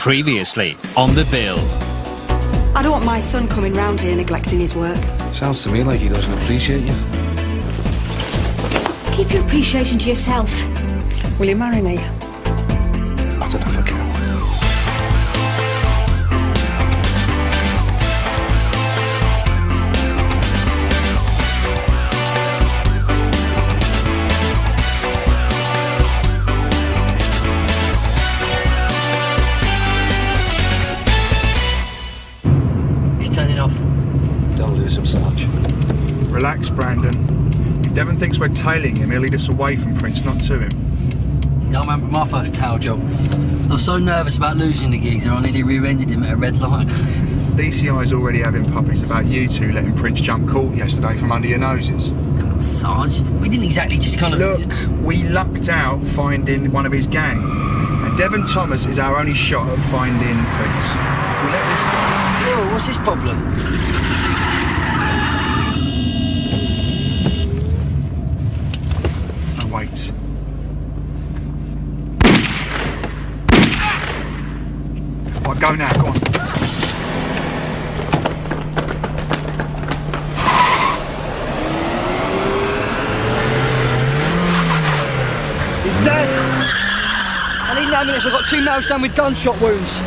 Previously on The Bill. I don't want my son coming round here neglecting his work. Sounds to me like he doesn't appreciate you. Keep your appreciation to yourself. Will you marry me? I don't know if I can. Turning off. Don't lose him, Sarge. Relax, Brandon. If Devon thinks we're tailing him, he'll lead us away from Prince, not to him. I remember my first tail job. I was so nervous about losing the geezer, I nearly rear-ended him at a red light. DCI's already having puppies about you two letting Prince jump court yesterday from under your noses. Come on, Sarge. We didn't exactly just kind of... Look, we lucked out finding one of his gang. And Devon Thomas is our only shot at finding Prince. If we let this go... Oh, what's his problem? Oh, wait. Right, go now, go on. He's dead! I need an ambulance, I've got 2 males down with gunshot wounds.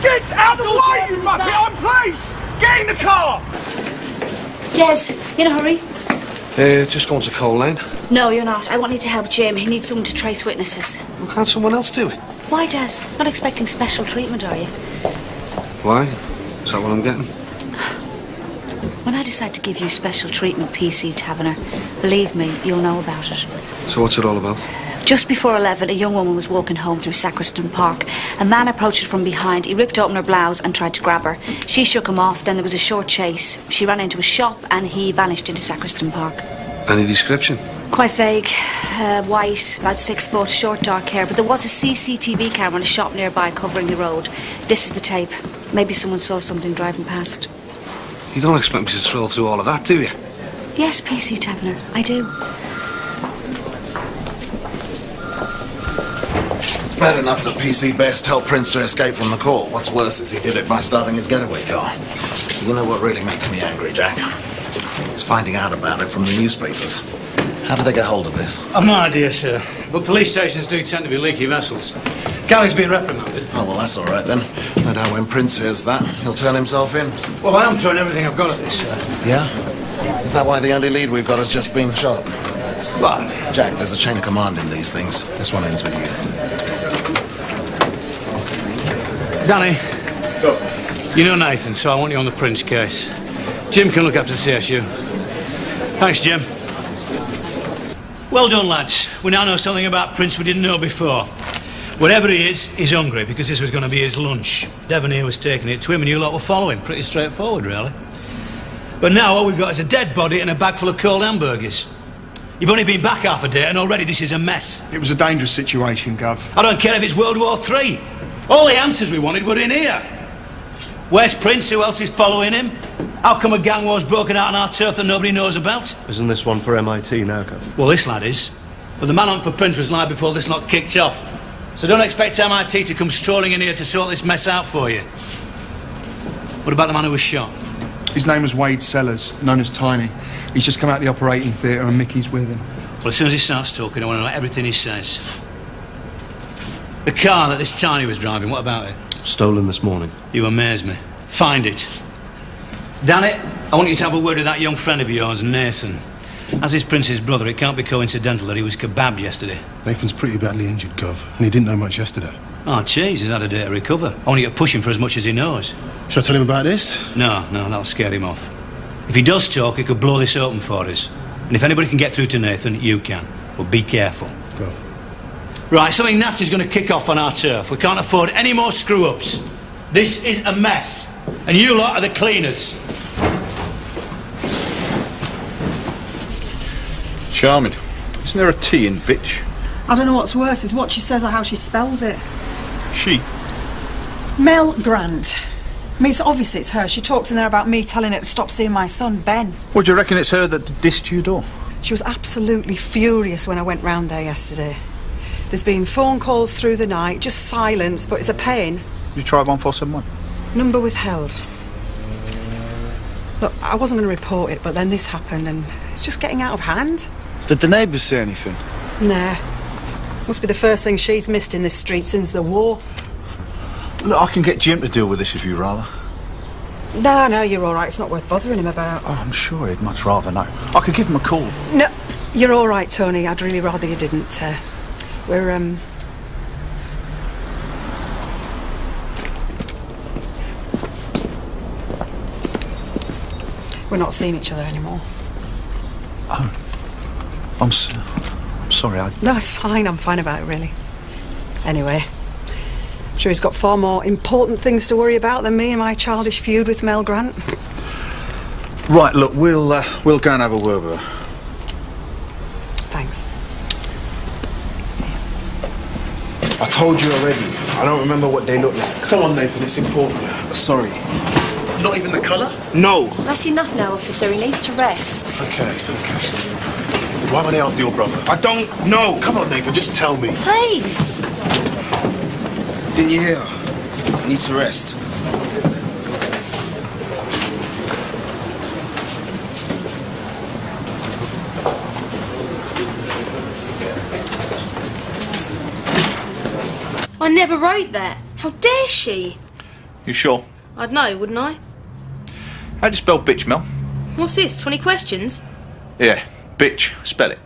Get out of the way, you muppet! On place! Get in the car! Des, you in a hurry? Just going to Coal Lane. No, you're not. I want you to help Jim. He needs someone to trace witnesses. Well, can't someone else do it? Why, Des? Not expecting special treatment, are you? Why? Is that what I'm getting? When I decide to give you special treatment, PC Taverner, believe me, you'll know about it. So what's it all about? Just before 11, a young woman was walking home through Sacriston Park. A man approached her from behind. He ripped open her blouse and tried to grab her. She shook him off, then there was a short chase. She ran into a shop and he vanished into Sacriston Park. Any description? Quite vague. White, about 6 foot, short dark hair. But there was a CCTV camera in a shop nearby covering the road. This is the tape. Maybe someone saw something driving past. You don't expect me to troll through all of that, do you? Yes, PC Taverner, I do. Bad enough that PC Best helped Prince to escape from the court. What's worse is he did it by starting his getaway car. You know what really makes me angry, Jack? It's finding out about it from the newspapers. How did they get hold of this? I've no idea, sir. But police stations do tend to be leaky vessels. Galley's been reprimanded. Oh, well, that's all right, then. No doubt when Prince hears that, he'll turn himself in. Well, I am throwing everything I've got at this, sir. Yeah? Is that why the only lead we've got has just been shot? What? Jack, there's a chain of command in these things. This one ends with you. Danny. Go. You know Nathan, so I want you on the Prince case. Jim can look after the CSU. Thanks, Jim. Well done, lads. We now know something about Prince we didn't know before. Whatever he is, he's hungry, because this was going to be his lunch. Devon here was taking it to him, and you lot were following. Pretty straightforward, really. But now all we've got is a dead body and a bag full of cold hamburgers. You've only been back half a day, and already this is a mess. It was a dangerous situation, Gov. I don't care if it's World War III. All the answers we wanted were in here. Where's Prince? Who else is following him? How come a gang war's broken out on our turf that nobody knows about? Isn't this one for MIT now, Gov? Well, this lad is. But the manhunt for Prince was live before this lot kicked off. So don't expect MIT to come strolling in here to sort this mess out for you. What about the man who was shot? His name was Wade Sellers, known as Tiny. He's just come out of the operating theatre and Mickey's with him. Well, as soon as he starts talking, I want to know everything he says. The car that this Tiny was driving, what about it? Stolen this morning. You amaze me. Find it. Danny, I want you to have a word with that young friend of yours, Nathan. As is Prince's brother, it can't be coincidental that he was kebabbed yesterday. Nathan's pretty badly injured, Gov, and he didn't know much yesterday. Oh, jeez, he's had a day to recover. I want you to push him for as much as he knows. Shall I tell him about this? No, that'll scare him off. If he does talk, he could blow this open for us. And if anybody can get through to Nathan, you can. But be careful. Gov. Right, something nasty's going to kick off on our turf. We can't afford any more screw-ups. This is a mess. And you lot are the cleaners. Charming. Isn't there a T in bitch? I don't know what's worse, is what she says or how she spells it. She. Mel Grant. I mean, it's obvious it's her. She talks in there about me telling her to stop seeing my son, Ben. What, do you reckon it's her that dissed your door? She was absolutely furious when I went round there yesterday. There's been phone calls through the night, just silence, but it's a pain. You try 147? Number withheld. Look, I wasn't going to report it, but then this happened and it's just getting out of hand. Did the neighbours say anything? Nah. Must be the first thing she's missed in this street since the war. Look, I can get Jim to deal with this if you'd rather. No, you're all right. It's not worth bothering him about. Oh, I'm sure he'd much rather know. I could give him a call. No, you're all right, Tony. I'd really rather you didn't. We're not seeing each other anymore. Oh. I'm sorry, No, it's fine. I'm fine about it, really. Anyway, I'm sure he's got far more important things to worry about than me and my childish feud with Mel Grant. Right, look, we'll go and have a word with her. Thanks. I told you already. I don't remember what they look like. Come on, Nathan, it's important. Sorry. Not even the colour? No. That's enough now, officer. He needs to rest. Okay. Why were they after your brother? I don't know. Come on, Nathan, just tell me. Please. Didn't you hear? I need to rest. I never wrote that. How dare she? You sure? I'd know, wouldn't I? How do you spell bitch, Mel? What's this, 20 questions? Yeah, bitch. Spell it.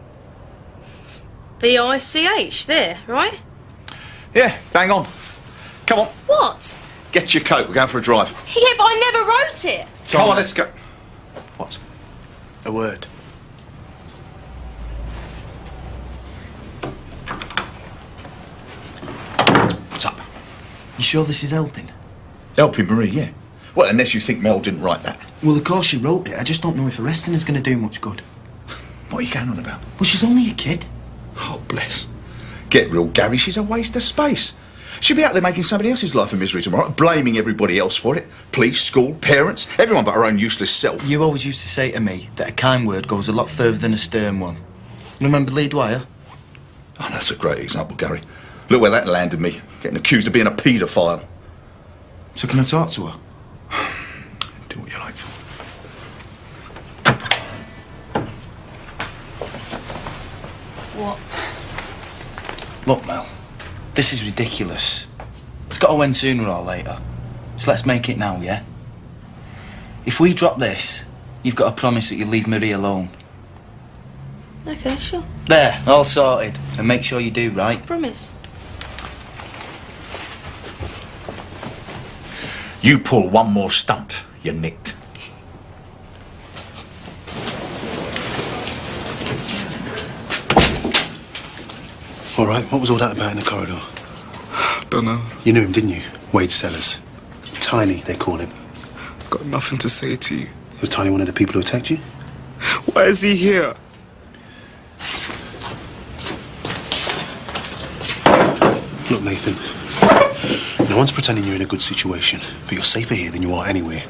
B-I-C-H, there, right? Yeah, bang on. Come on. What? Get your coat. We're going for a drive. Yeah, but I never wrote it. Come on, let's go. What? A word. What's up? You sure this is helping? Helping Marie, yeah. Well, unless you think Mel didn't write that. Well, of course she wrote it. I just don't know if arresting is going to do much good. What are you going on about? Well, she's only a kid. Oh, bless. Get real, Gary. She's a waste of space. She'll be out there making somebody else's life a misery tomorrow, blaming everybody else for it. Police, school, parents, everyone but her own useless self. You always used to say to me that a kind word goes a lot further than a stern one. Remember Lee Dwyer? Oh, that's a great example, Gary. Look where that landed me, getting accused of being a paedophile. So can I talk to her? Do what you like. What? Look, Mel, this is ridiculous. It's got to end sooner or later. So let's make it now, yeah? If we drop this, you've got to promise that you'll leave Marie alone. Okay, sure. There, all sorted. And make sure you do, right? Promise. You pull one more stunt, you're nicked. All right, what was all that about in the corridor? Don't know. You knew him, didn't you? Wade Sellers. Tiny, they call him. Got nothing to say to you. Was Tiny one of the people who attacked you? Why is he here? Look, Nathan, no one's pretending you're in a good situation, but you're safer here than you are anywhere.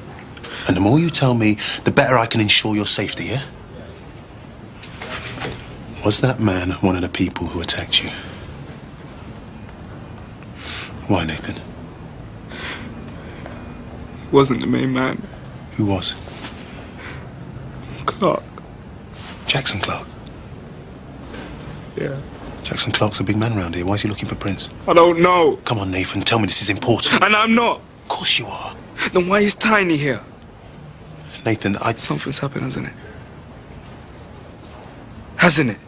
And the more you tell me, the better I can ensure your safety, yeah? Was that man one of the people who attacked you? Why, Nathan? He wasn't the main man. Who was? Clark. Jackson Clark. Yeah. Jackson Clark's a big man around here. Why is he looking for Prince? I don't know. Come on, Nathan, tell me this is important. And I'm not. Of course you are. Then why is Tiny here? Nathan, Something's happened, hasn't it? Hasn't it?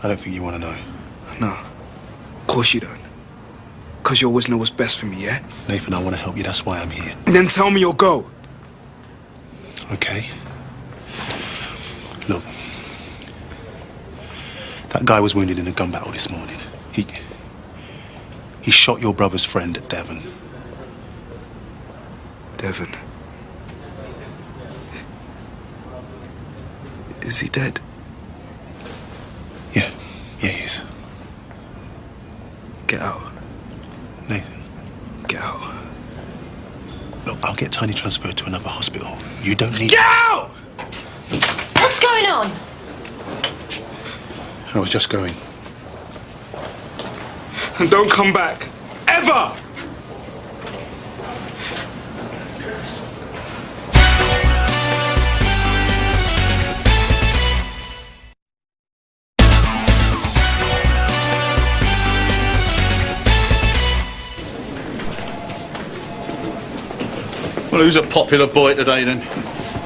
I don't think you want to know. No. Of course you don't. Because you always know what's best for me, yeah? Nathan, I want to help you. That's why I'm here. Then tell me or go. Okay. Look. That guy was wounded in a gun battle this morning. He shot your brother's friend at Devon. Devon. Is he dead? Yeah. Yeah, he is. Get out. Nathan. Get out. Look, I'll get Tiny transferred to another hospital. You don't need... Get out! What's going on? I was just going. And don't come back. Ever! Well, who's a popular boy today, then?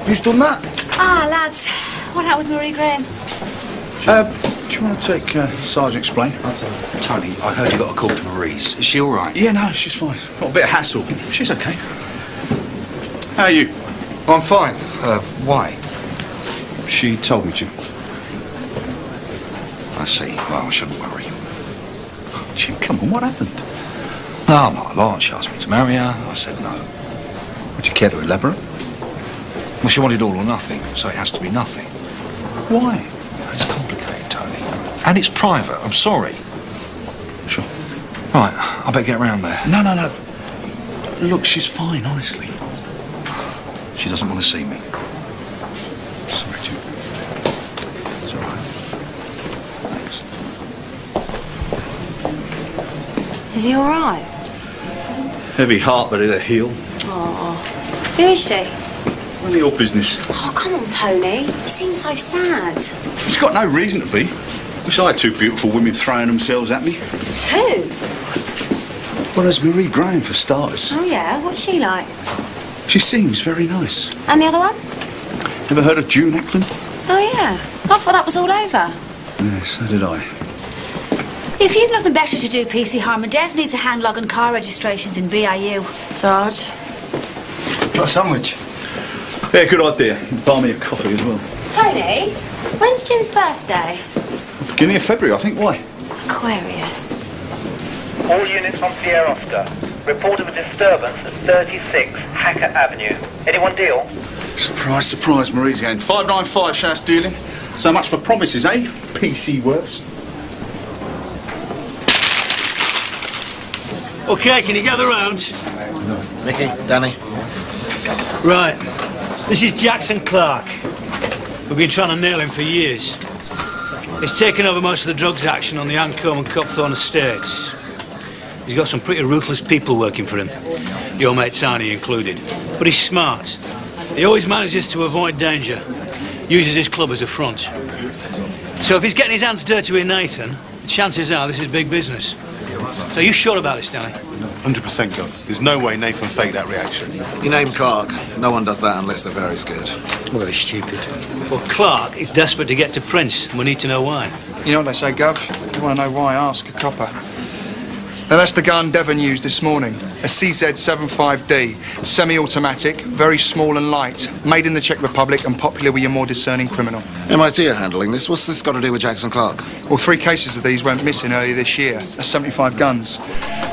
Who's done that? Ah, lads, what happened with Marie Graham? Do you want to take Sergeant explain? Tony, I heard you got a call to Marie's. Is she all right? Yeah, no, she's fine. Got a bit of hassle. She's okay. How are you? I'm fine. Why? She told me to. I see. Well, I shouldn't worry. Jim, come on, what happened? No, I'm not a lot. She asked me to marry her. I said no. Would you care to elaborate? Well, she wanted all or nothing, so it has to be nothing. Why? It's complicated, Tony. And it's private. I'm sorry. Sure. Right, I better get round there. No. Look, she's fine, honestly. She doesn't want to see me. Sorry, Jim. It's all right. Thanks. Is he all right? Heavy heart, but it'll heal. Oh. Who is she? None of your business. Oh, come on, Tony. You seem so sad. It's got no reason to be. Wish I had two beautiful women throwing themselves at me. Two? Well, there's Marie Graham, for starters. Oh, yeah? What's she like? She seems very nice. And the other one? Ever heard of June Eklund? Oh, yeah. I thought that was all over. Yes, so did I. If you've nothing better to do, PC Harmon, Des needs a hand logging car registrations in BIU. Sarge? Got a sandwich? Yeah, good idea. Buy me a coffee as well. Tony, when's Jim's birthday? Beginning of February, I think. Why? Aquarius. All units on Sierra Oscar. Report of a disturbance at 36 Hackett Avenue. Anyone deal? Surprise, surprise, Marie's going. 595 Shas dealing. So much for promises, eh? PC worst. OK, can you gather round? Nicky, Danny. Right. This is Jackson Clark. We've been trying to nail him for years. He's taken over most of the drugs action on the Ancombe and Copthorne estates. He's got some pretty ruthless people working for him, your mate Tiny included. But he's smart. He always manages to avoid danger, uses his club as a front. So if he's getting his hands dirty with Nathan, the chances are this is big business. So are you sure about this, Danny? 100%, Gov. There's no way Nathan faked that reaction. You name Clark. No one does that unless they're very scared. Well, very stupid. Well, Clark is desperate to get to Prince, and we need to know why. You know what they say, Gov? You want to know why, ask a copper. Now, that's the gun Devon used this morning. A CZ-75D, semi-automatic, very small and light, made in the Czech Republic and popular with your more discerning criminal. MIT are handling this. What's this got to do with Jackson Clark? Well, 3 cases of these went missing earlier this year. That's 75 guns.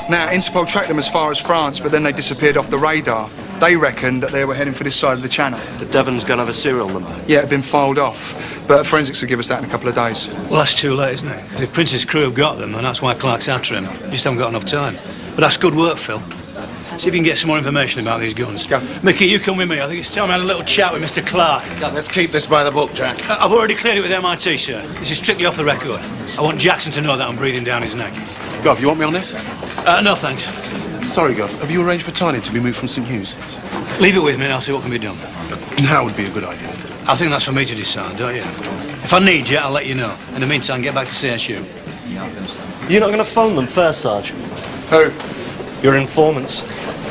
Now, Interpol tracked them as far as France, but then they disappeared off the radar. They reckoned that they were heading for this side of the channel. The Devon's going to have a serial number? Yeah, it had been filed off, but forensics will give us that in a couple of days. Well, that's too late, isn't it? 'Cause if Prince's crew have got them, and that's why Clark's after him. Just haven't got enough time. But that's good work, Phil. See if you can get some more information about these guns. Go. Mickey, you come with me. I think it's time I had a little chat with Mr. Clark. Let's keep this by the book, Jack. I've already cleared it with MIT, sir. This is strictly off the record. I want Jackson to know that I'm breathing down his neck. Gov, you want me on this? No, thanks. Sorry, Gov. Have you arranged for Tiny to be moved from St Hughes? Leave it with me and I'll see what can be done. That would be a good idea. I think that's for me to decide, don't you? If I need you, I'll let you know. In the meantime, get back to CSU. You're not going to phone them first, Sarge? Who? Your informants.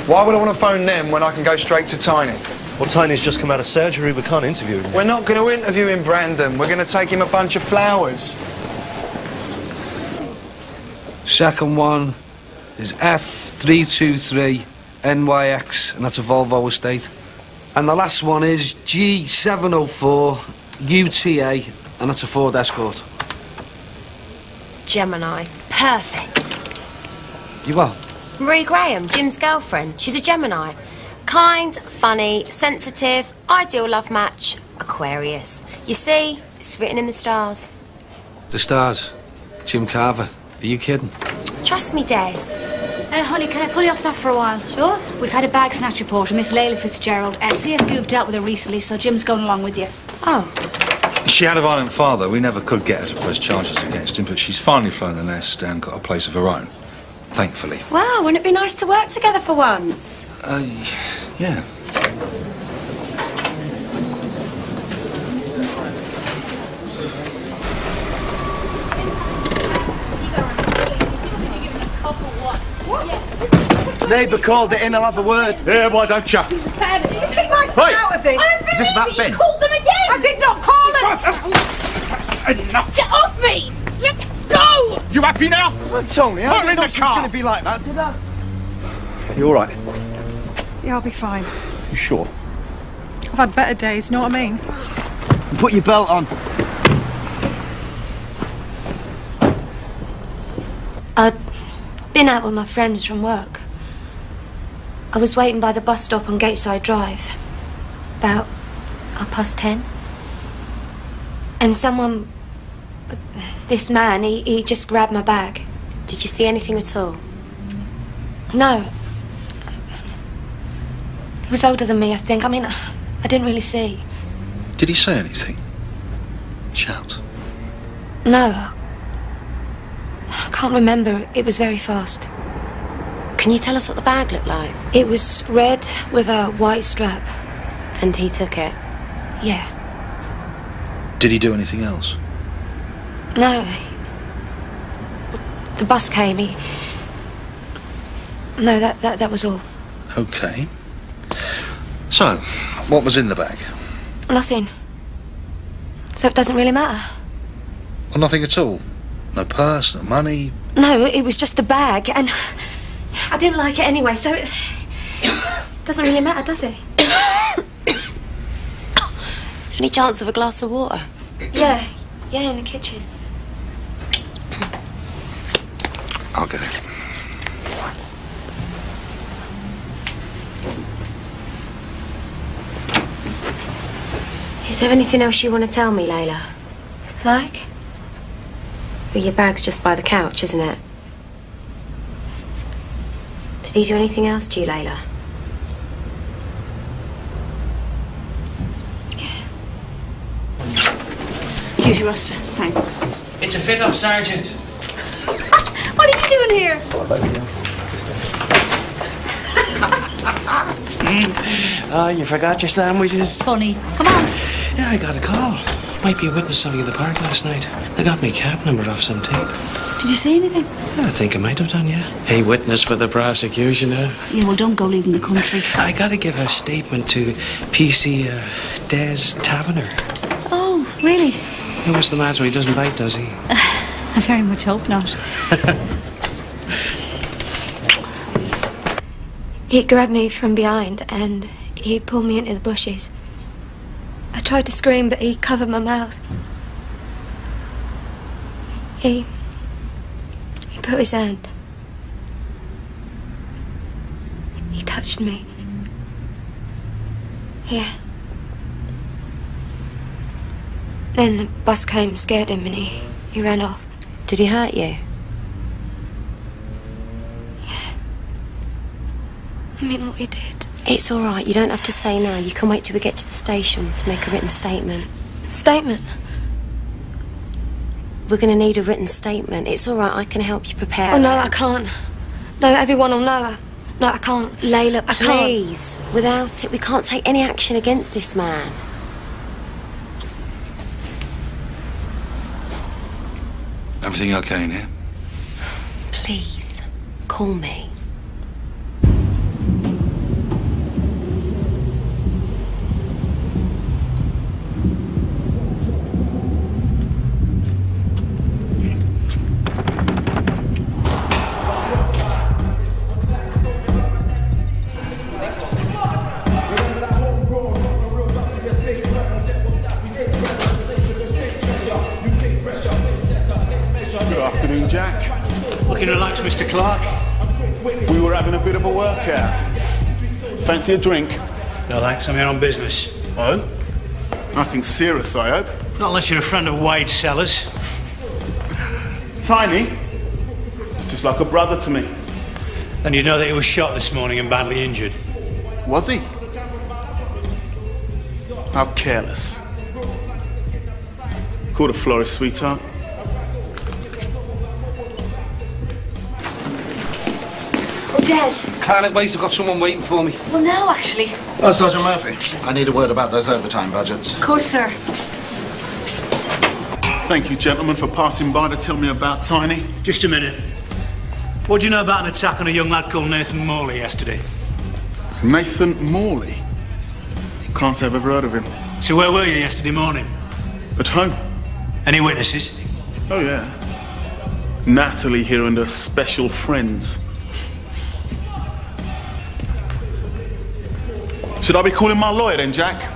Why would I want to phone them when I can go straight to Tiny? Well, Tiny's just come out of surgery. We can't interview him. We're not going to interview him, Brandon. We're going to take him a bunch of flowers. Second one is F323 NYX, and that's a Volvo estate. And the last one is G704 UTA, and that's a Ford Escort. Gemini. Perfect. You what? Marie Graham, Jim's girlfriend. She's a Gemini. Kind, funny, sensitive, ideal love match, Aquarius. You see, it's written in the stars. The stars. Jim Carver. Are you kidding? Trust me, Des. Honey, can I pull you off that for a while? Sure. We've had a bag snatch report from Miss Layla Fitzgerald. CSU have dealt with her recently, so Jim's going along with you. Oh. She had a violent father. We never could get her to press charges against him, but she's finally flown the nest and got a place of her own. Thankfully. Wow, wouldn't it be nice to work together for once? Yeah. Neighbour called it in, I'll have a word. Yeah, why don't you? Keep my son out of this. Is this about Ben? Called them again. I did not call them. Enough! Get off me! Let go! You happy now? Well, Tony, Put her in the car. going to be like that, did I? You all right? Yeah, I'll be fine. You sure? I've had better days, know what I mean? Put your belt on. I'd been out with my friends from work. I was waiting by the bus stop on Gateside Drive, about 10:30. And someone, this man, he just grabbed my bag. Did you see anything at all? No. He was older than me, I think. I mean, I didn't really see. Did he say anything? Shout. No. I can't remember. It was very fast. Can you tell us what the bag looked like? It was red with a white strap. And he took it? Yeah. Did he do anything else? No. The bus came, No, that was all. Okay. So, what was in the bag? Nothing. So it doesn't really matter? Well, nothing at all? No purse, no money? No, it was just the bag, and I didn't like it anyway, so it doesn't really matter, does it? Is there any chance of a glass of water? Yeah, in the kitchen. I'll get it. Is there anything else you want to tell me, Layla? Like? Well, your bag's just by the couch, isn't it? Did he do anything else to you, Layla? Here's your roster. Thanks. It's a fit-up, Sergeant. What are you doing here? Oh, you forgot your sandwiches? Funny. Come on. Yeah, I got a call. Might be a witness saw you in the park last night. They got me cab number off some tape. Did you say anything? I think I might have done, yeah. Hey, witness for the prosecution, Yeah, well, don't go leaving the country. I gotta give a statement to PC Des Taverner. Oh, really? What's the matter? He doesn't bite, does he? I very much hope not. He grabbed me from behind and he pulled me into the bushes. I tried to scream, but he covered my mouth. He put his hand. He touched me. Here. Then the bus came, scared him, and he ran off. Did he hurt you? Yeah. I mean, what he did. It's all right. You don't have to say now. You can wait till we get to the station to make a written statement. Statement? We're going to need a written statement. It's all right. I can help you prepare. Oh, no, I can't. No, everyone will know. No, I can't. Layla, I please. Can't. Without it, we can't take any action against this man. Everything okay in here? Please, call me. Looking relaxed, Mr. Clark? We were having a bit of a workout. Fancy a drink? No thanks, I'm here on business. Oh? Nothing serious, I hope. Not unless you're a friend of Wade Sellers. Tiny? It's just like a brother to me. Then you'd know that he was shot this morning and badly injured. Was he? How careless. Called a florist, sweetheart. Oh, Des. Can't wait, I've got someone waiting for me. Well, no, actually. Sergeant Murphy, I need a word about those overtime budgets. Of course, sir. Thank you, gentlemen, for passing by to tell me about Tiny. Just a minute. What do you know about an attack on a young lad called Nathan Morley yesterday? Nathan Morley? Can't say I've ever heard of him. So where were you yesterday morning? At home. Any witnesses? Oh, yeah. Natalie here and her special friends. Should I be calling my lawyer then, Jack?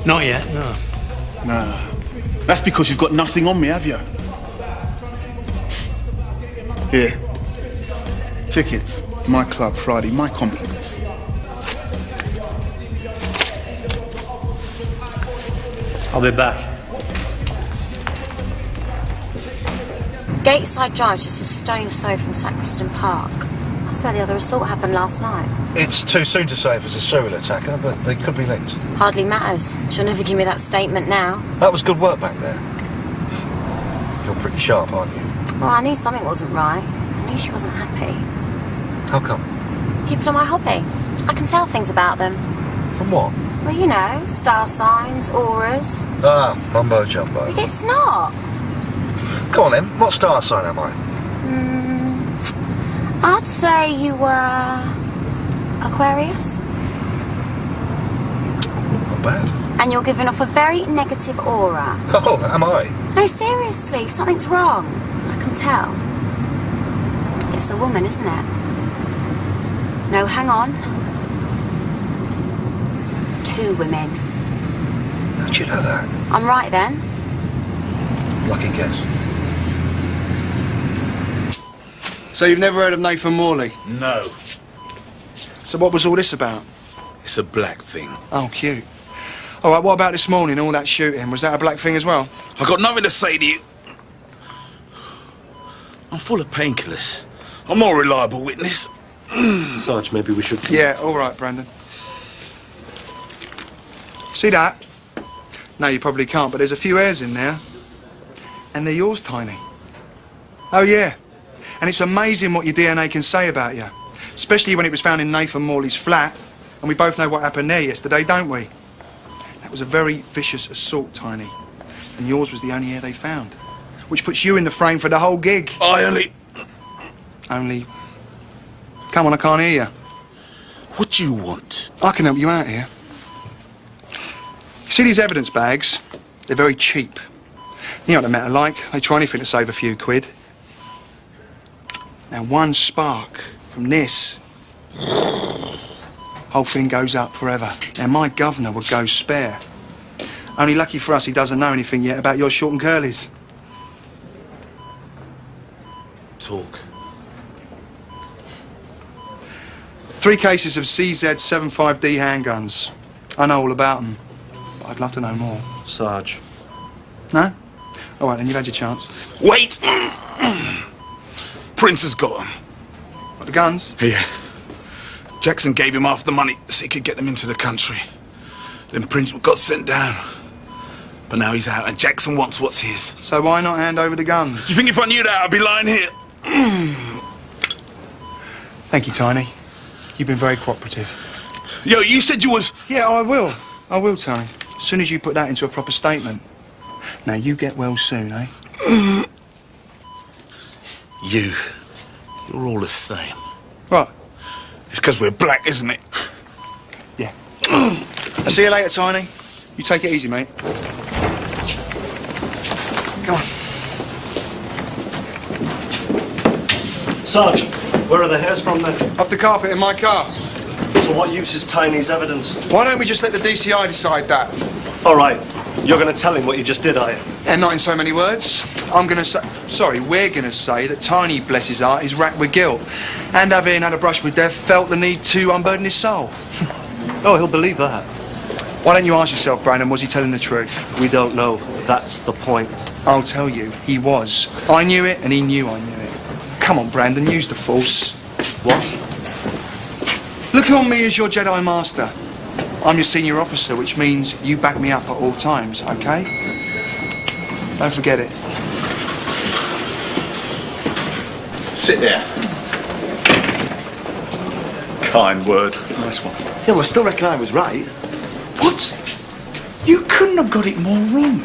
Not yet, no. Nah. That's because you've got nothing on me, have you? Here. Tickets. My club Friday. My compliments. I'll be back. Gateside Drive's just a stone's throw from Sacriston Park. That's where the other assault happened last night. It's too soon to say if it's a serial attacker, but they could be linked. Hardly matters. She'll never give me that statement now. That was good work back there. You're pretty sharp, aren't you? Well, I knew something wasn't right. I knew she wasn't happy. How come? People are my hobby. I can tell things about them. From what? Well, you know, star signs, auras. Ah, mumbo jumbo. It's not. Go on then, what star sign am I? I'd say you were Aquarius. Not bad. And you're giving off a very negative aura. Oh, am I? No, seriously, something's wrong. I can tell. It's a woman, isn't it? No, hang on. 2 women. How'd you know that? I'm right then. Lucky guess. So you've never heard of Nathan Morley? No. So what was all this about? It's a black thing. Oh, cute. All right, what about this morning, all that shooting? Was that a black thing as well? I got nothing to say to you. I'm full of painkillers. I'm not a reliable witness. Sarge, maybe we should... Yeah, all right, Brandon. See that? No, you probably can't, but there's a few hairs in there. And they're yours, Tiny. Oh, yeah. And it's amazing what your DNA can say about you. Especially when it was found in Nathan Morley's flat. And we both know what happened there yesterday, don't we? That was a very vicious assault, Tiny. And yours was the only hair they found. Which puts you in the frame for the whole gig. Only... Come on, I can't hear you. What do you want? I can help you out here. You see these evidence bags? They're very cheap. You know what the matter like. They try anything to save a few quid. Now, one spark from this, whole thing goes up forever. Now, my governor would go spare. Only lucky for us, he doesn't know anything yet about your short and curlies. Talk. 3 cases of CZ-75D handguns. I know all about them, but I'd love to know more. Sarge. No? All right, then, you've had your chance. Wait! Prince has got them. What, the guns? Yeah. Jackson gave him half the money so he could get them into the country. Then Prince got sent down. But now he's out and Jackson wants what's his. So why not hand over the guns? You think if I knew that, I'd be lying here? Thank you, Tiny. You've been very cooperative. Yo, you said you was... Yeah, I will. I will, Tony. As soon as you put that into a proper statement. Now, you get well soon, eh? You're all the same. Right. It's because we're black, isn't it? Yeah. I'll see you later, Tiny. You take it easy, mate. Come on. Sarge, where are the hairs from then? Off the carpet in my car. So what use is Tiny's evidence? Why don't we just let the DCI decide that? All right. You're going to tell him what you just did, are you? And not in so many words. I'm going to say... Sorry, we're going to say that Tiny, bless his heart, is racked with guilt. And having had a brush with death, felt the need to unburden his soul. Oh, he'll believe that. Why don't you ask yourself, Brandon, was he telling the truth? We don't know. That's the point. I'll tell you, he was. I knew it, and he knew I knew it. Come on, Brandon, use the force. What? Look on me as your Jedi Master. I'm your senior officer, which means you back me up at all times, okay? Don't forget it. Sit there. Kind word. Nice one. Yeah, well, I still reckon I was right. What? You couldn't have got it more wrong.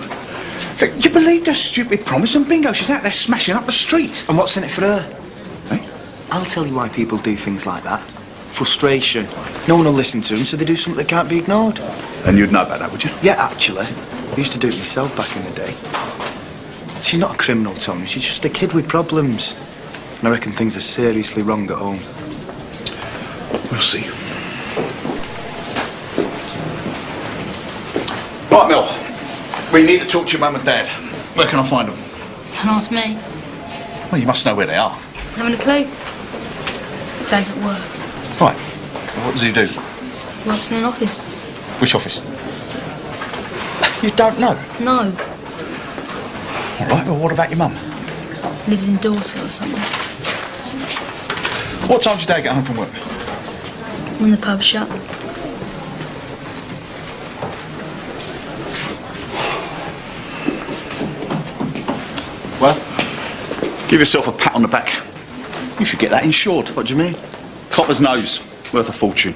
You believed her stupid promise and bingo, she's out there smashing up the street. And what's in it for her? I'll tell you why people do things like that. Frustration. No one will listen to them, so they do something that can't be ignored. And you'd know about that, would you? Yeah, actually. I used to do it myself back in the day. She's not a criminal, Tony. She's just a kid with problems. And I reckon things are seriously wrong at home. We'll see. Right, Mel. We need to talk to your mum and dad. Where can I find them? Don't ask me. Well, you must know where they are. Haven't a clue. Dad's at work. Right. What does he do? Works in an office. Which office? You don't know? No. All right, well, what about your mum? Lives in Dorset or something. What time does your dad get home from work? When the pub's shut. Well, give yourself a pat on the back. You should get that insured. What do you mean? Copper's nose. Worth a fortune.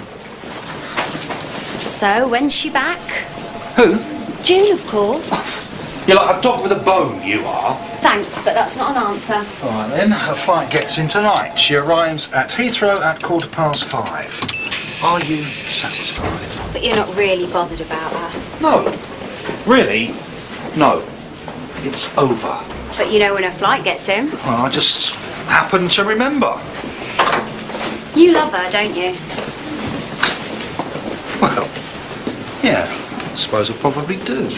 So, when's she back? Who? June, of course. You're like a dog with a bone, you are. Thanks, but that's not an answer. All right then, her flight gets in tonight. She arrives at Heathrow at 5:15. Are you satisfied? But you're not really bothered about her. No. Really? No. It's over. But you know when her flight gets in. Well, I just happen to remember. You love her, don't you? Well, yeah, I suppose I probably do.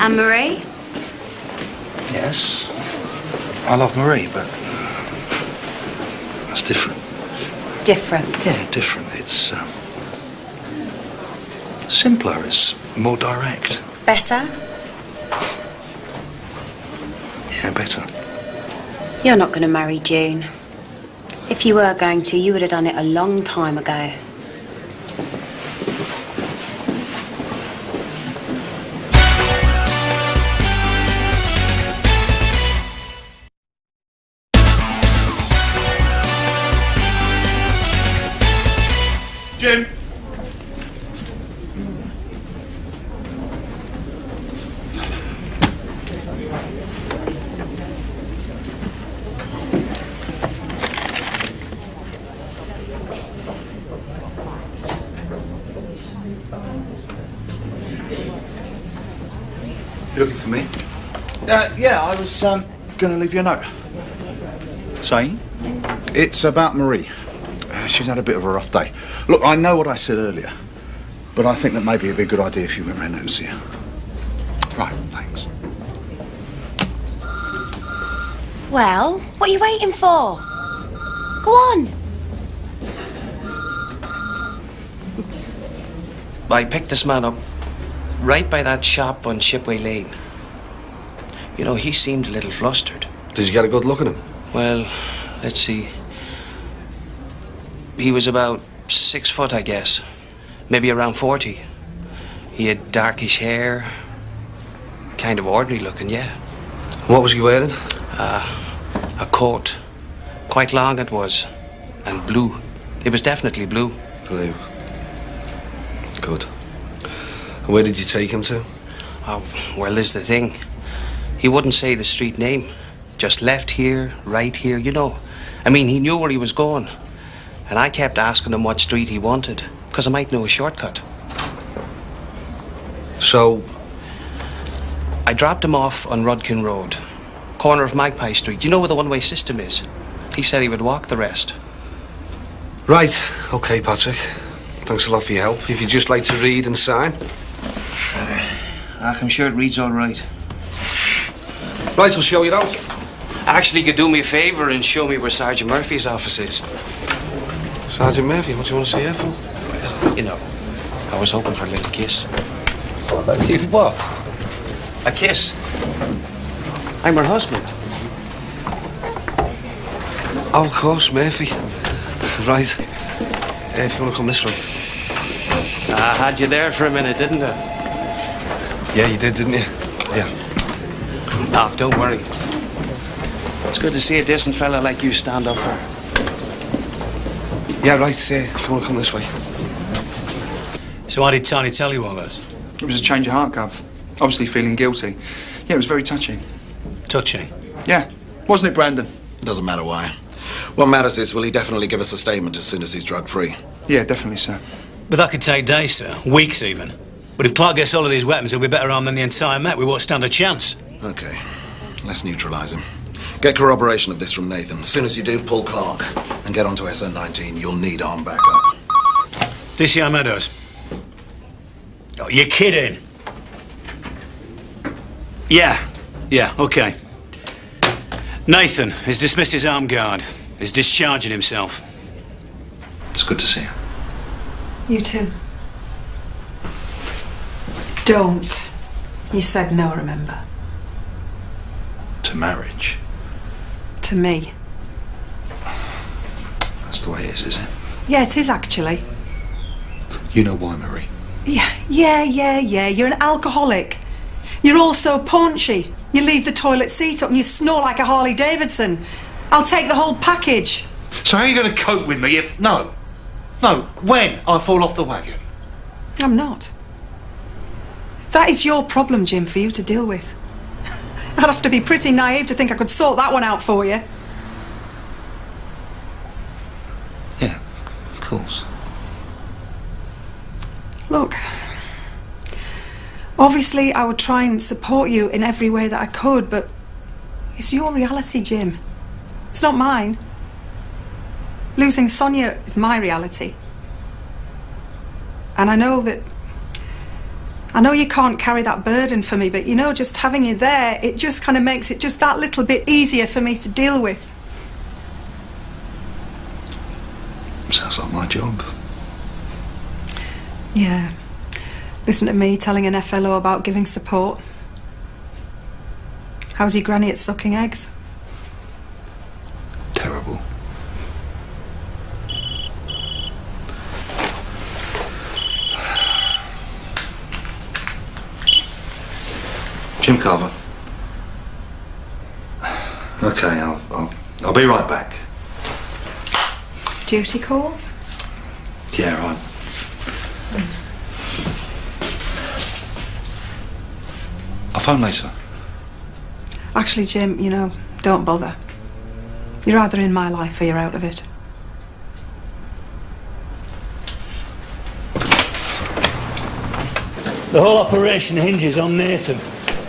And Marie? Yes, I love Marie, but that's different. Different? Yeah, different. It's simpler, it's more direct. Better? Yeah, better. You're not going to marry June. If you were going to, you would have done it a long time ago. Jim. You looking for me? Yeah, I was going to leave you a note. Saying? It's about Marie. She's had a bit of a rough day. Look, I know what I said earlier, but I think that maybe it'd be a good idea if you went round there and see her. Right, thanks. Well, what are you waiting for? Go on. I picked this man up right by that shop on Shipway Lane. You know, he seemed a little flustered. Did you get a good look at him? Well, let's see. He was about 6 foot, I guess. Maybe around 40. He had darkish hair. Kind of ordinary looking, yeah. What was he wearing? A coat. Quite long it was. And blue. It was definitely blue. Blue. Good. And where did you take him to? Oh, well, this is the thing. He wouldn't say the street name. Just left here, right here, you know. I mean, he knew where he was going. And I kept asking him what street he wanted, because I might know a shortcut. So? I dropped him off on Rudkin Road, corner of Magpie Street. You know where the one-way system is? He said he would walk the rest. Right. OK, Patrick. Thanks a lot for your help. If you'd just like to read and sign. I'm sure it reads all right. Right, we'll show you out. Actually, you could do me a favour and show me where Sergeant Murphy's office is. Sergeant Murphy, what do you want to see her for? Well, you know, I was hoping for a little kiss. What? A kiss. I'm her husband. Oh, of course, Murphy. Right. if you want to come this way. I had you there for a minute, didn't I? Yeah, you did, didn't you? Yeah. Oh, don't worry. It's good to see a decent fella like you stand up for her. Yeah, right, if you want to come this way. So why did Tiny tell you all this? It was a change of heart, Gov. Obviously feeling guilty. Yeah, it was very touching. Touching? Yeah. Wasn't it, Brandon? It doesn't matter why. What matters is, will he definitely give us a statement as soon as he's drug-free? Yeah, definitely, sir. But that could take days, sir. Weeks, even. But if Clark gets hold of these weapons, he'll be better armed than the entire Met. We won't stand a chance. Okay. Let's neutralise him. Get corroboration of this from Nathan. As soon as you do, pull Clark and get onto SN19. You'll need armed backup. DCI Meadows. Oh, you're kidding. Yeah, okay. Nathan has dismissed his armed guard. He's discharging himself. It's good to see you. You too. Don't. You said no, remember? To marriage. To me. That's the way it is it? Yeah, it is actually. You know why, Marie? Yeah. You're an alcoholic. You're also paunchy. You leave the toilet seat up and you snore like a Harley Davidson. I'll take the whole package. So how are you going to cope with me if... No, when I fall off the wagon? I'm not. That is your problem, Jim, for you to deal with. I'd have to be pretty naive to think I could sort that one out for you. Yeah, of course. Look, obviously I would try and support you in every way that I could, but it's your reality, Jim. It's not mine. Losing Sonia is my reality. And I know you can't carry that burden for me, but you know, just having you there, it just kind of makes it just that little bit easier for me to deal with. Sounds like my job. Yeah. Listen to me telling an FLO about giving support. How's your granny at sucking eggs? Terrible. Jim Carver. Okay, I'll be right back. Duty calls? Yeah, right. I'll phone later. Actually, Jim, you know, don't bother. You're either in my life or you're out of it. The whole operation hinges on Nathan.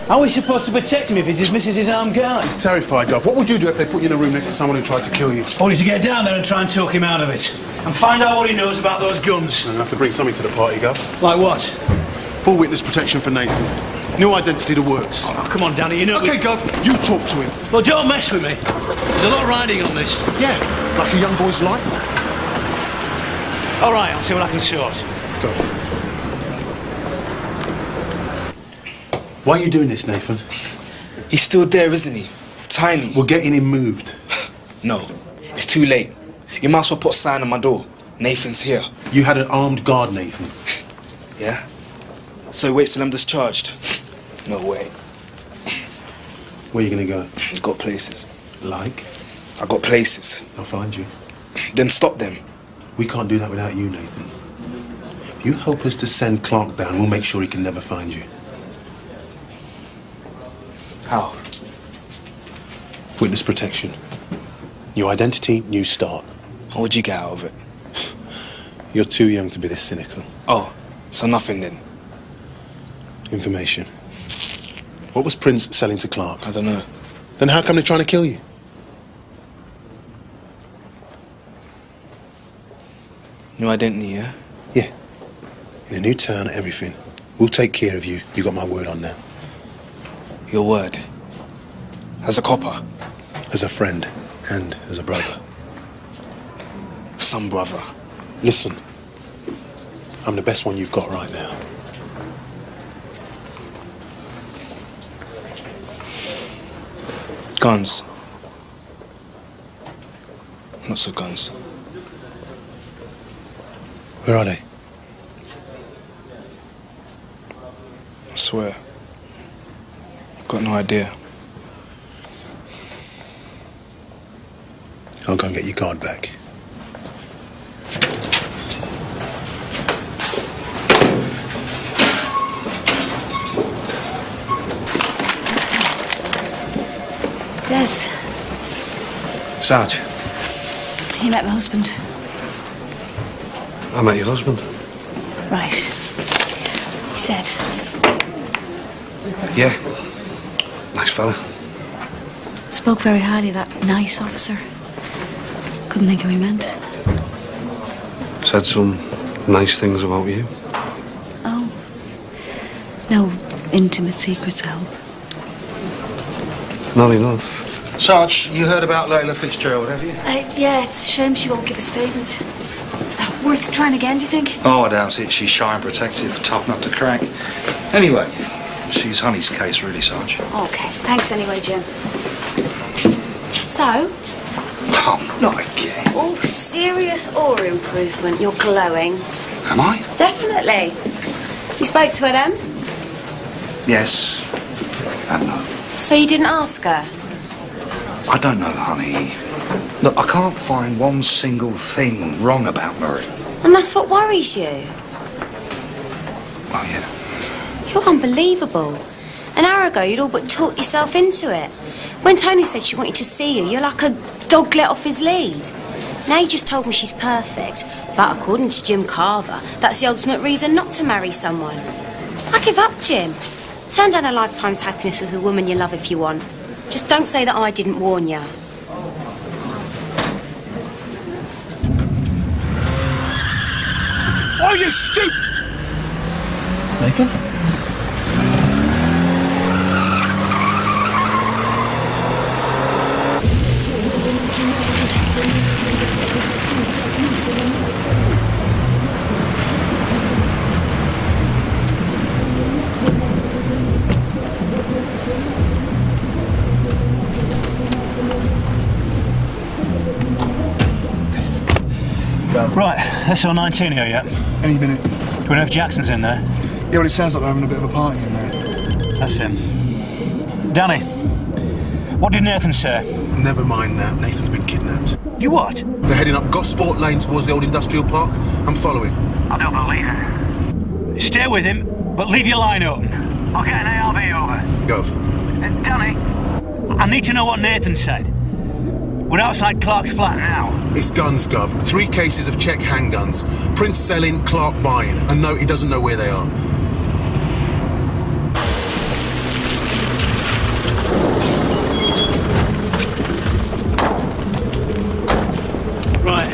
How are we supposed to protect him if he dismisses his armed guard? He's terrified, Gov. What would you do if they put you in a room next to someone who tried to kill you? I need to get down there and try and talk him out of it. And find out what he knows about those guns. I'm gonna have to bring something to the party, Gov. Like what? Full witness protection for Nathan. New identity that works. Oh, come on, Danny, you know... Okay, Gov, you talk to him. Well, don't mess with me. There's a lot riding on this. Yeah, like a young boy's life. All right, I'll see what I can sort. Gov. Why are you doing this, Nathan? He's still there, isn't he? Tiny. We're getting him moved. No, it's too late. You might as well put a sign on my door. Nathan's here. You had an armed guard, Nathan. Yeah? So he waits till I'm discharged? No way. Where are you gonna go? I've got places. Like? I've got places. I'll find you. Then stop them. We can't do that without you, Nathan. If you help us to send Clark down, we'll make sure he can never find you. How? Witness protection. New identity, new start. What would you get out of it? You're too young to be this cynical. Oh, so nothing then? Information. What was Prince selling to Clark? I don't know. Then how come they're trying to kill you? New identity, yeah? Yeah. In a new town, everything. We'll take care of you. You got my word on that. Your word? As a copper? As a friend and as a brother. Some brother. Listen, I'm the best one you've got right now. Guns. Lots of guns. Where are they? I swear. I've got no idea. I'll go and get your guard back. Des, Sarge, you met my husband. I met your husband. Right. He said. Yeah. Nice fella. Spoke very highly of that nice officer. Couldn't think who he meant. Said some nice things about you. Oh. No intimate secrets, I hope. Not enough. Sarge, you heard about Layla Fitzgerald, have you? Yeah, it's a shame she won't give a statement. Worth trying again, do you think? Oh, I doubt it. She's shy and protective, tough nut to crack. Anyway, she's Honey's case, really, Sarge. Okay, thanks anyway, Jim. So? Oh, not again. Oh, serious aura improvement. You're glowing. Am I? Definitely. You spoke to her then? Yes. And no. So you didn't ask her? I don't know, Honey. Look, I can't find one single thing wrong about Marie. And that's what worries you? Oh, yeah. You're unbelievable. An hour ago, you'd all but talked yourself into it. When Tony said she wanted to see you, you're like a dog let off his lead. Now you just told me she's perfect, but according to Jim Carver, that's the ultimate reason not to marry someone. I give up, Jim. Turn down a lifetime's happiness with a woman you love if you want. Just don't say that I didn't warn you. Oh, you stupid! Nathan? Right, SO19 here yet? Any minute. Do we know if Jackson's in there? Yeah, well, it sounds like they're having a bit of a party in there. That's him. Danny, what did Nathan say? Never mind that. Nathan's been kidnapped. You what? They're heading up Gosport Lane towards the old industrial park. I'm following. I don't believe it. Stay with him, but leave your line open. I'll get an ARV over. Gov. Danny, I need to know what Nathan said. We're outside Clark's flat now. It's guns, Gov. 3 cases of Czech handguns. Prince selling, Clark buying. And no, he doesn't know where they are. Right,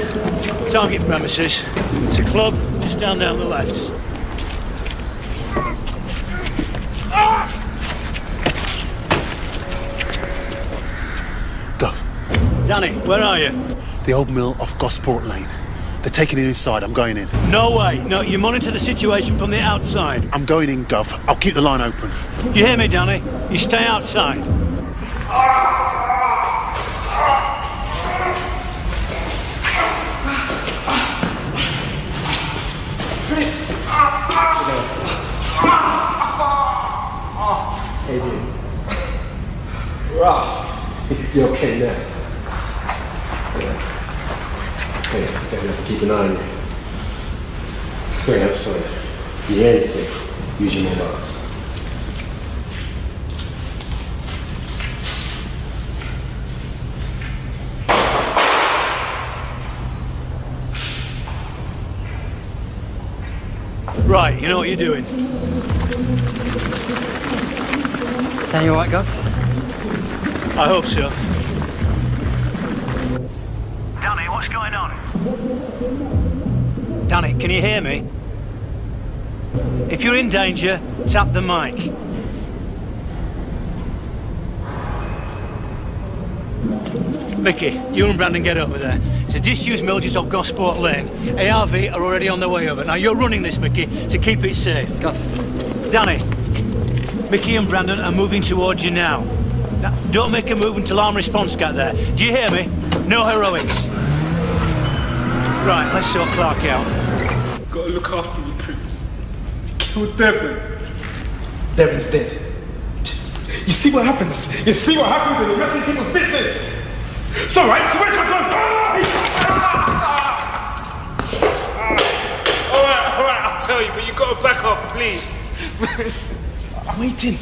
target premises. It's a club just down the left. Gov. Danny, where are you? The old mill off Gosport Lane. They're taking it inside. I'm going in. No way. No, you monitor the situation from the outside. I'm going in, Gov. I'll keep the line open. Do you hear me, Danny? You stay outside. Prince! Hey, dude. Rough. You okay now? Yeah. Hey, gotta have to keep an eye on you. Wait outside. If you hear anything, use your mobiles. Right, you know what you're doing. Danny, you alright, Gov? I hope so. Danny, what's going on? Danny, can you hear me? If you're in danger, tap the mic. Mickey, you and Brandon get over there. It's a disused mill just off Gosport Lane. ARV are already on their way over. Now, you're running this, Mickey, to keep it safe. Gov. Danny, Mickey and Brandon are moving towards you now. Now, don't make a move until arm response get there. Do you hear me? No heroics. Right, let's sort Clark out. Gotta look after you, Prince. Killed Devon. Devon's dead. You see what happens? You see what happens when you're messing people's business? It's alright, so where's my gun? Alright, I'll tell you, but you gotta back off, please. I'm waiting.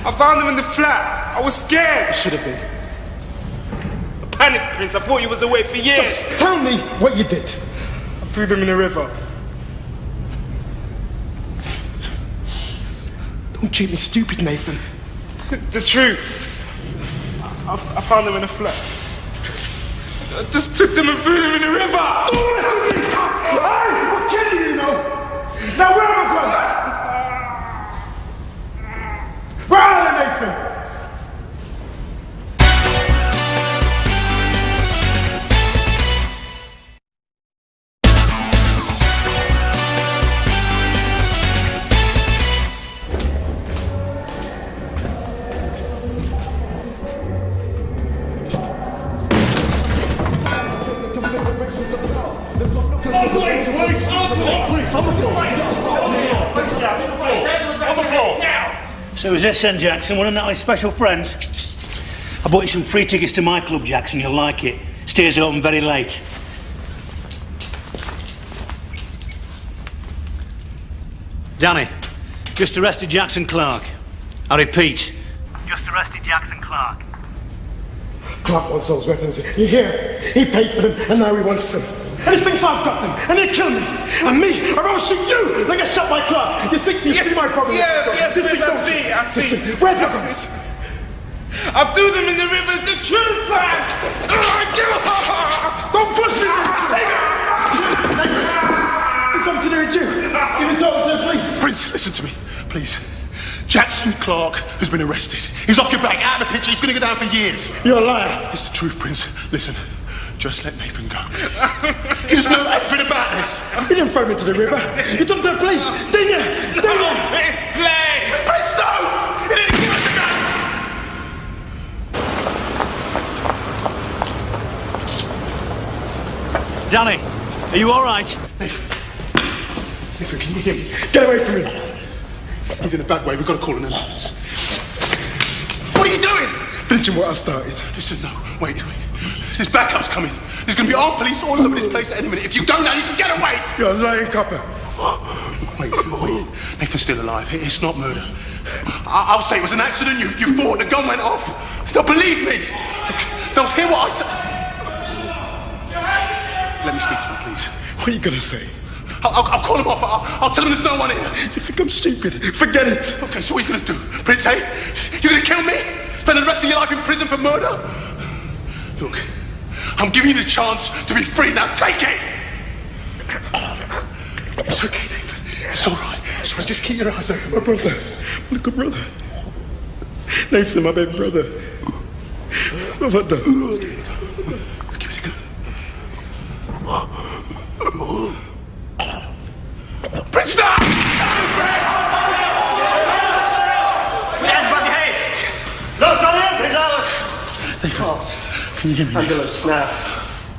I found them in the flat. I was scared. You should have been. I panicked, Prince. I thought you was away for years. Just tell me what you did. I threw them in the river. Don't treat me stupid, Nathan. The truth. I found them in a flat. I just took them and threw them in the river. Don't mess with me! I'm killing you, you know! Now where are my guns? Where are they, Nathan? So is this then, Jackson, one of Natalie's special friends? I bought you some free tickets to my club, Jackson. You'll like it. Stays open very late. Danny, just arrested Jackson Clark. I repeat, just arrested Jackson Clark. Clark wants those weapons. You hear? He paid for them, and now he wants them. And he thinks I've got them, and he'll kill me. And me, I'd rather shoot you than get shot by Clark. You see my problem? Yeah, I see. Listen, where's my guns? I threw them in the river. It's the truth, man. Don't push me! It's something to do with you. You've been talking to the police. Prince, listen to me, please. Jackson Clark has been arrested. He's off your back, out of the picture. He's going to go down for years. You're a liar. It's the truth, Prince. Listen, just let Nathan go, please. He doesn't know anything about this. You didn't throw him into the river. You took him to the police, didn't you? Didn't you? Play! Prince, no! He didn't give us the guns! Danny, are you all right? Nathan, can you hear me? Get away from me. He's in a bad way. We've got to call an ambulance. What are you doing? Finishing what I started. Listen, no, wait. There's backups coming. There's going to be armed police all over this place at any minute. If you go now, you can get away. You're a lying copper. Wait. Nathan's still alive. It's not murder. I'll say it was an accident. You fought, the gun went off. They'll believe me. They'll hear what I say. Let me speak to them, please. What are you going to say? I'll call them off. I'll tell them there's no one here. You think I'm stupid? Forget it. Okay, so what are you going to do? Prince, hey? You're going to kill me? Spend the rest of your life in prison for murder? Look, I'm giving you the chance to be free. Now take it! It's okay, Nathan. It's all right. It's all right. Just keep your eyes open. My brother. My little brother. Nathan, my baby brother. What have I done? Give me the gun. Prince, stop! Hands back your head! Look, not him, it's ours! Nathan, can you hear me? Ambulance, now.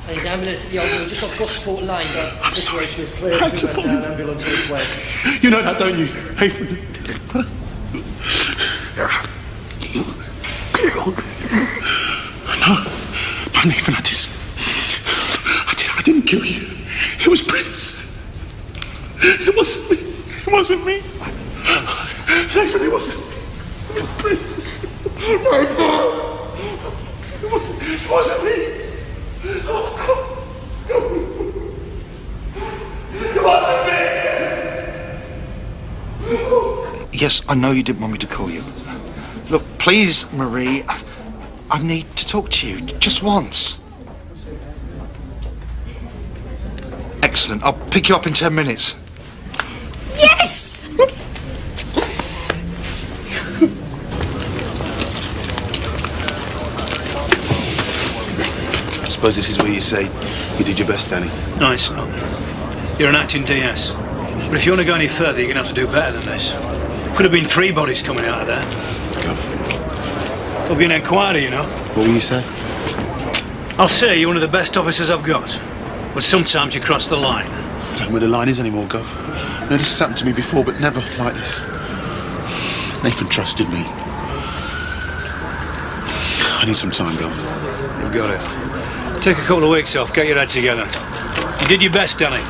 Hey, the ambulance at the old room, just off Gosport Lane. I'm sorry. Is clear. I had to follow you. Ambulance this way. You know that, don't you, Nathan? No, Nathan, I didn't kill you. It was Prince. It wasn't me. It wasn't me. Nathan, it wasn't me. It was Prince. Nathan. It wasn't me. Oh, God. It wasn't me. Yes, I know you didn't want me to call you. Look, please, Marie, I need to talk to you just once. Excellent. I'll pick you up in 10 minutes. Yes! I suppose this is where you say you did your best, Danny. No, it's not. You're an acting DS. But if you want to go any further, you're going to have to do better than this. Could have been 3 bodies coming out of there. There'll be an inquiry, you know. What will you say? I'll say you're one of the best officers I've got. But sometimes you cross the line. I don't know where the line is anymore, Gov. You know, this has happened to me before, but never like this. Nathan trusted me. I need some time, Gov. You've got it. Take a couple of weeks off, get your head together. You did your best, Danny.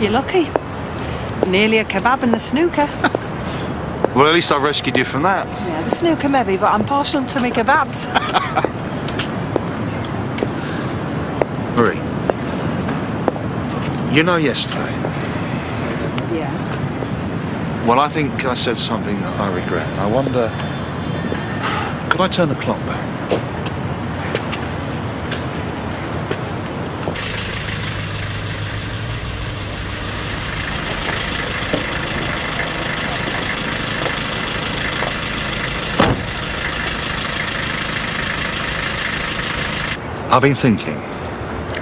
You're lucky. It was nearly a kebab and the snooker. Well, at least I rescued you from that. Yeah, the snooker maybe, but I'm partial to me kebabs. Marie, you know yesterday? Yeah. Well, I think I said something that I regret. I wonder, could I turn the clock back? I've been thinking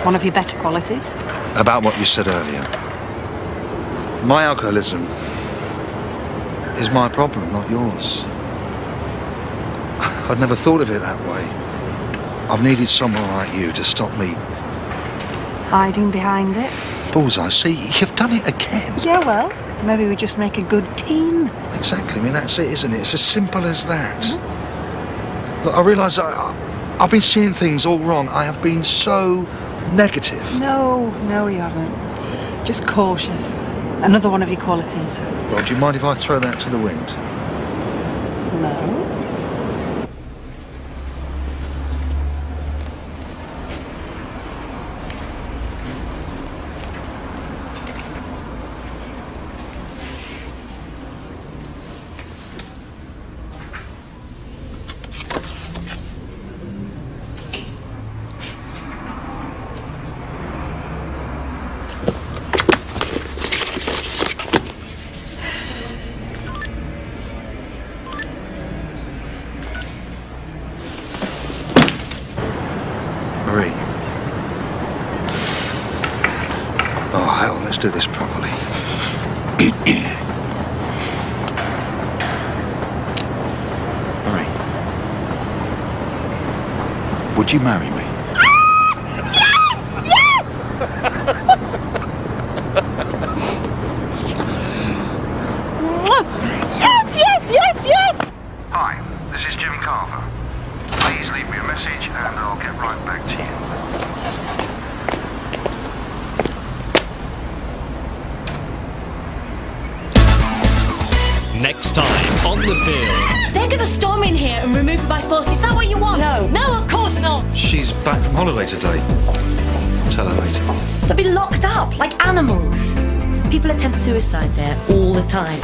One of your better qualities. about what you said earlier. My alcoholism is my problem, not yours. I'd never thought of it that way. I've needed someone like you to stop me. Hiding behind it. Bullseye, see, you've done it again. Yeah, well, maybe we just make a good team. Exactly, I mean, that's it, isn't it? It's as simple as that. Look, I realise I've been seeing things all wrong. I have been so negative. No, you haven't. Just cautious. Another one of your qualities. Well, do you mind if I throw that to the wind? No. Marie. Oh, hell, let's do this properly. Marie. Would you marry me? Yes! Hi, this is Jim Carver. Please leave me a message and I'll get right back to you. Next time on The Pill. They're gonna storm in here and remove me by force. Is that what you want? No, of course not. She's back from holiday today. I'll tell her later. They'll be locked up like animals. People attempt suicide there all the time.